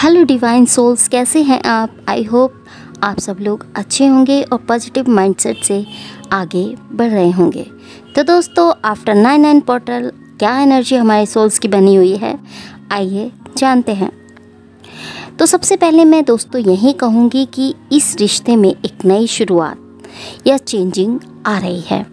Hello divine souls, कैसे हैं आप? आई होप आप सब लोग अच्छे होंगे और पॉजिटिव माइंडसेट से आगे बढ़ रहे होंगे। तो दोस्तों, आफ्टर 9/9 पोर्टल क्या एनर्जी हमारे सोल्स की बनी हुई है, आइए जानते हैं। तो सबसे पहले मैं दोस्तों यही कहूँगी कि इस रिश्ते में एक नई शुरुआत या चेंजिंग आ रही है।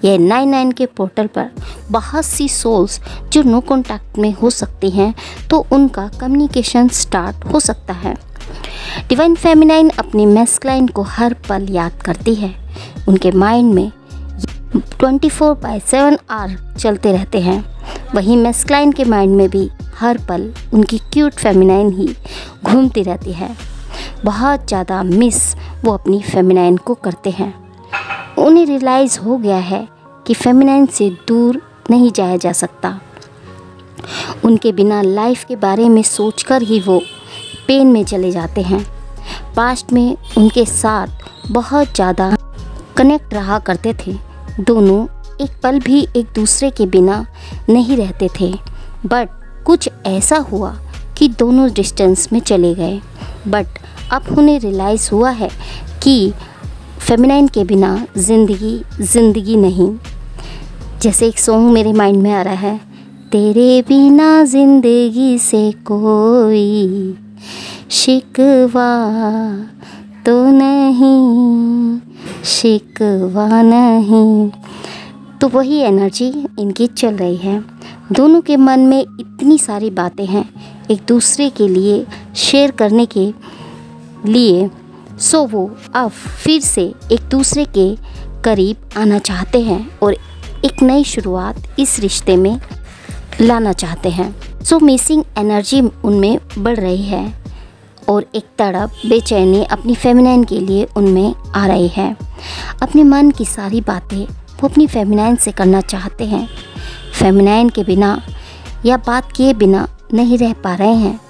यह 9/9 के पोर्टल पर बहुत सी सोल्स जो नो कॉन्टैक्ट में हो सकती हैं, तो उनका कम्युनिकेशन स्टार्ट हो सकता है। डिवाइन फेमिनाइन अपनी मैस्कुलाइन को हर पल याद करती है। उनके माइंड में 24/7 आवर चलते रहते हैं। वहीं मैस्कुलाइन के माइंड में भी हर पल उनकी क्यूट फेमिनाइन ही घूमती रहती है। बहुत ज़्यादा मिस वो अपनी फेमिनाइन को करते हैं। उन्हें रियलाइज़ हो गया है कि फेमिनाइन से दूर नहीं जाया जा सकता। उनके बिना लाइफ के बारे में सोचकर ही वो पेन में चले जाते हैं। पास्ट में उनके साथ बहुत ज़्यादा कनेक्ट रहा करते थे। दोनों एक पल भी एक दूसरे के बिना नहीं रहते थे, बट कुछ ऐसा हुआ कि दोनों डिस्टेंस में चले गए। बट अब उन्हें रियलाइज़ हुआ है कि फेमिनाइन के बिना ज़िंदगी नहीं। जैसे एक सॉन्ग मेरे माइंड में आ रहा है, तेरे बिना ज़िंदगी से कोई शिकवा तो नहीं, शिकवा नहीं। तो वही एनर्जी इनकी चल रही है। दोनों के मन में इतनी सारी बातें हैं एक दूसरे के लिए शेयर करने के लिए, सो वो अब फिर से एक दूसरे के करीब आना चाहते हैं और एक नई शुरुआत इस रिश्ते में लाना चाहते हैं। सो मिसिंग एनर्जी उनमें बढ़ रही है और एक तड़प, बेचैनी अपनी फेमिनाइन के लिए उनमें आ रही है। अपने मन की सारी बातें वो अपनी फेमिनाइन से करना चाहते हैं। फेमिनाइन के बिना या बात किए बिना नहीं रह पा रहे हैं।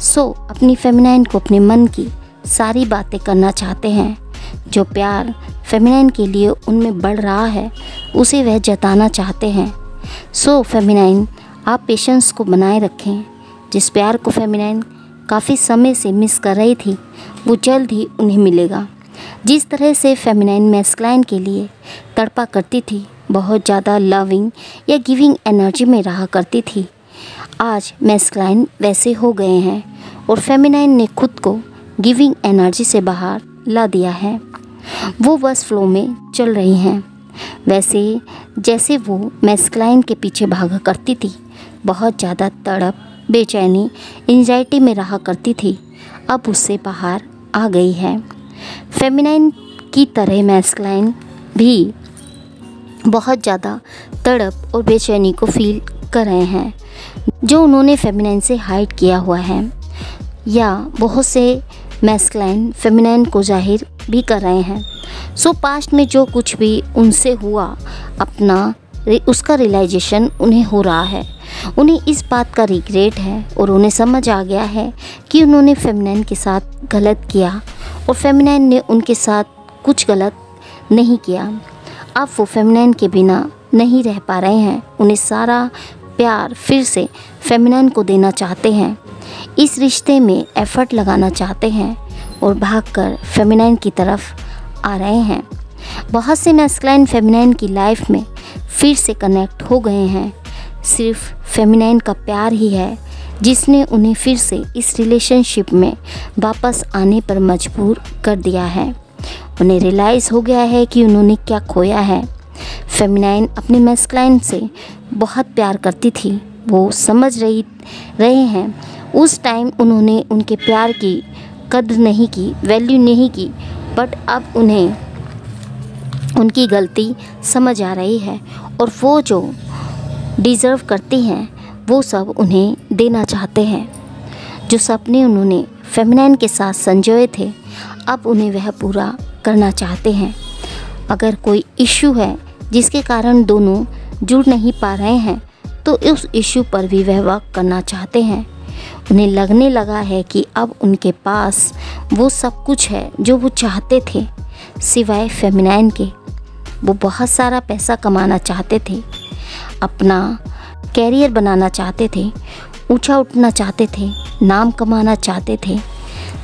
सो अपनी फेमिनाइन को अपने मन की सारी बातें करना चाहते हैं। जो प्यार फेमिनाइन के लिए उनमें बढ़ रहा है उसे वह जताना चाहते हैं। सो फेमिनाइन, आप पेशेंस को बनाए रखें। जिस प्यार को फेमिनाइन काफ़ी समय से मिस कर रही थी, वो जल्द ही उन्हें मिलेगा। जिस तरह से फेमिनाइन मैस्कुलाइन के लिए तड़पा करती थी, बहुत ज़्यादा लविंग या गिविंग एनर्जी में रहा करती थी, आज मैस्कुलाइन वैसे हो गए हैं और फेमिनाइन ने खुद को गिविंग एनर्जी से बाहर ला दिया है। वो बस फ्लो में चल रही हैं। वैसे जैसे वो मैस्कुलाइन के पीछे भागा करती थी, बहुत ज़्यादा तड़प, बेचैनी, एंजाइटी में रहा करती थी, अब उससे बाहर आ गई है। फेमिनाइन की तरह मैस्कुलाइन भी बहुत ज़्यादा तड़प और बेचैनी को फील कर रहे हैं, जो उन्होंने फेमिनाइन से हाइड किया हुआ है, या बहुत से मैस्कुलाइन फेमिनाइन को जाहिर भी कर रहे हैं। सो पास्ट में जो कुछ भी उनसे हुआ, उसका रियलाइजेशन उन्हें हो रहा है। उन्हें इस बात का रिग्रेट है और उन्हें समझ आ गया है कि उन्होंने फेमिनाइन के साथ गलत किया और फेमिनाइन ने उनके साथ कुछ गलत नहीं किया। अब वो फेमिनाइन के बिना नहीं रह पा रहे हैं। उन्हें सारा प्यार फिर से फेमिनाइन को देना चाहते हैं। इस रिश्ते में एफ़र्ट लगाना चाहते हैं और भागकर फेमिनाइन की तरफ आ रहे हैं। बहुत से मैस्कुलाइन फेमिनाइन की लाइफ में फिर से कनेक्ट हो गए हैं। सिर्फ फेमिनाइन का प्यार ही है जिसने उन्हें फिर से इस रिलेशनशिप में वापस आने पर मजबूर कर दिया है। उन्हें रियलाइज़ हो गया है कि उन्होंने क्या खोया है। फेमिनाइन अपने मैस्कुलाइन से बहुत प्यार करती थी, वो समझ रहे हैं। उस टाइम उन्होंने उनके प्यार की कद्र नहीं की, वैल्यू नहीं की, बट अब उन्हें उनकी गलती समझ आ रही है और वो जो डिज़र्व करती हैं वो सब उन्हें देना चाहते हैं। जो सपने उन्होंने फेमिनाइन के साथ संजोए थे, अब उन्हें वह पूरा करना चाहते हैं। अगर कोई इश्यू है जिसके कारण दोनों जुड़ नहीं पा रहे हैं, तो उस इश्यू पर भी वह वर्क करना चाहते हैं। उन्हें लगने लगा है कि अब उनके पास वो सब कुछ है जो वो चाहते थे, सिवाय फेमिनाइन के। वो बहुत सारा पैसा कमाना चाहते थे, अपना कैरियर बनाना चाहते थे, ऊंचा उठना चाहते थे, नाम कमाना चाहते थे,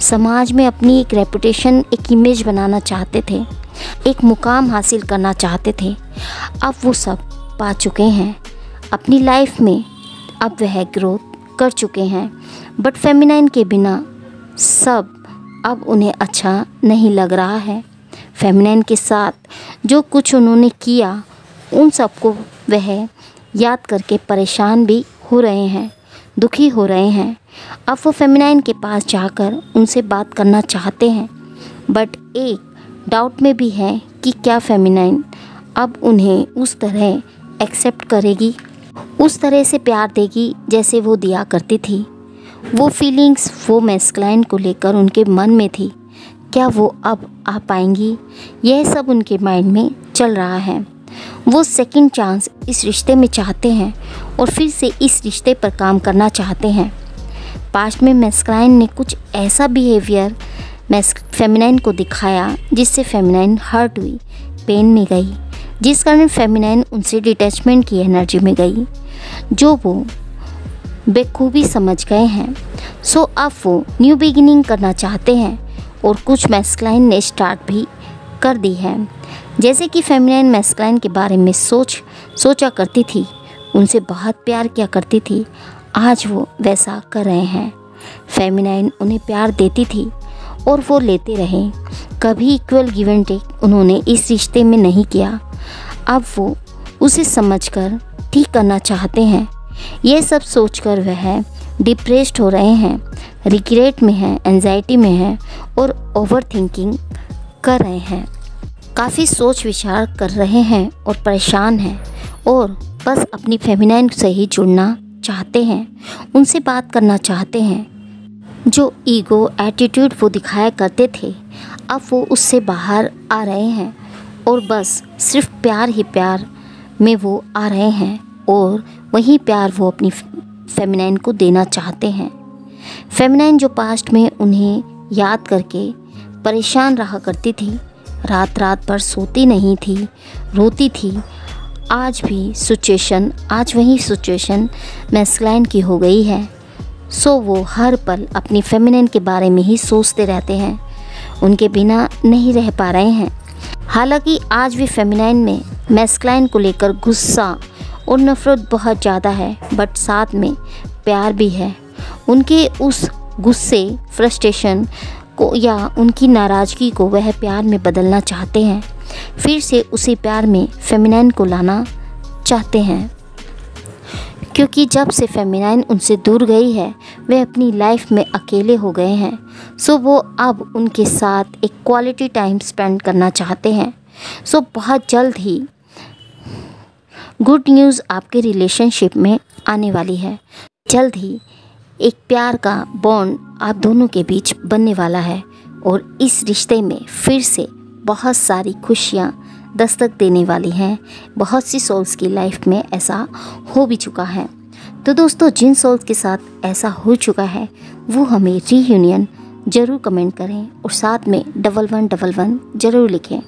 समाज में अपनी एक रेपुटेशन, एक इमेज बनाना चाहते थे, एक मुकाम हासिल करना चाहते थे, अब वो सब पा चुके हैं अपनी लाइफ में। अब वह ग्रोथ कर चुके हैं, बट फेमिनाइन के बिना सब अब उन्हें अच्छा नहीं लग रहा है। फेमिनाइन के साथ जो कुछ उन्होंने किया, उन सबको वह याद करके परेशान भी हो रहे हैं, दुखी हो रहे हैं। अब वो फेमिनाइन के पास जाकर उनसे बात करना चाहते हैं, बट एक डाउट में भी है कि क्या फेमिनाइन अब उन्हें उस तरह एक्सेप्ट करेगी, उस तरह से प्यार देगी जैसे वो दिया करती थी। वो फीलिंग्स, वो मैस्कुलाइन को लेकर उनके मन में थी, क्या वो अब आ पाएंगी? यह सब उनके माइंड में चल रहा है। वो सेकंड चांस इस रिश्ते में चाहते हैं और फिर से इस रिश्ते पर काम करना चाहते हैं। पास्ट में मैस्कुलाइन ने कुछ ऐसा बिहेवियर फेमिनाइन को दिखाया जिससे फेमिनाइन हर्ट हुई, पेन में गई, जिस कारण फेमिनाइन उनसे डिटैचमेंट की एनर्जी में गई, जो वो बेखूबी समझ गए हैं। सो अब वो न्यू बिगिनिंग करना चाहते हैं और कुछ मैस्कुलाइन ने स्टार्ट भी कर दी है। जैसे कि फेमिनाइन मैस्कुलाइन के बारे में सोचा करती थी, उनसे बहुत प्यार किया करती थी, आज वो वैसा कर रहे हैं। फेमिनाइन उन्हें प्यार देती थी और वो लेते रहे, कभी इक्वल गिव एंड टेक उन्होंने इस रिश्ते में नहीं किया। अब वो उसे समझकर ठीक करना चाहते हैं। ये सब सोचकर वह डिप्रेस्ड हो रहे हैं, रिग्रेट में हैं, एंजाइटी में हैं और ओवर थिंकिंग कर रहे हैं। काफ़ी सोच विचार कर रहे हैं और परेशान हैं और बस अपनी फेमिनाइन से ही जुड़ना चाहते हैं, उनसे बात करना चाहते हैं। जो ईगो एटीट्यूड वो दिखाया करते थे, अब वो उससे बाहर आ रहे हैं और बस सिर्फ प्यार ही प्यार में वो आ रहे हैं और वही प्यार वो अपनी फेमिनाइन को देना चाहते हैं। फेमिनाइन जो पास्ट में उन्हें याद करके परेशान रहा करती थी, रात रात भर सोती नहीं थी, रोती थी, आज वही सिचुएशन मैस्कुलाइन की हो गई है। सो वो हर पल अपनी फेमिनाइन के बारे में ही सोचते रहते हैं, उनके बिना नहीं रह पा रहे हैं। हालांकि आज भी फेमिनाइन में मैस्कुलाइन को लेकर गुस्सा और नफ़रत बहुत ज़्यादा है, बट साथ में प्यार भी है। उनके उस गुस्से, फ्रस्ट्रेशन को या उनकी नाराज़गी को वह प्यार में बदलना चाहते हैं, फिर से उसी प्यार में फेमिनाइन को लाना चाहते हैं। क्योंकि जब से फेमिनाइन उनसे दूर गई है, वे अपनी लाइफ में अकेले हो गए हैं। सो वो अब उनके साथ एक क्वालिटी टाइम स्पेंड करना चाहते हैं। सो बहुत जल्द ही गुड न्यूज़ आपके रिलेशनशिप में आने वाली है। जल्द ही एक प्यार का बॉन्ड आप दोनों के बीच बनने वाला है और इस रिश्ते में फिर से बहुत सारी खुशियाँ दस्तक देने वाली हैं। बहुत सी सोल्स की लाइफ में ऐसा हो भी चुका है। तो दोस्तों, जिन सोल्स के साथ ऐसा हो चुका है वो हमें रीयूनियन ज़रूर कमेंट करें और साथ में 1111 ज़रूर लिखें।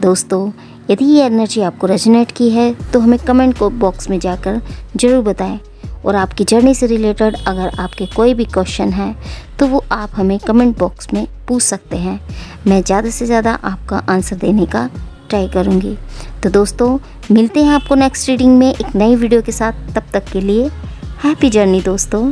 दोस्तों, यदि ये एनर्जी आपको रेजोनेट की है तो हमें कमेंट बॉक्स में जाकर ज़रूर बताएं। और आपकी जर्नी से रिलेटेड अगर आपके कोई भी क्वेश्चन है तो वो आप हमें कमेंट बॉक्स में पूछ सकते हैं। मैं ज़्यादा से ज़्यादा आपका आंसर देने का ट्राई करूँगी। तो दोस्तों, मिलते हैं आपको नेक्स्ट रीडिंग में एक नई वीडियो के साथ। तब तक के लिए हैप्पी जर्नी दोस्तों।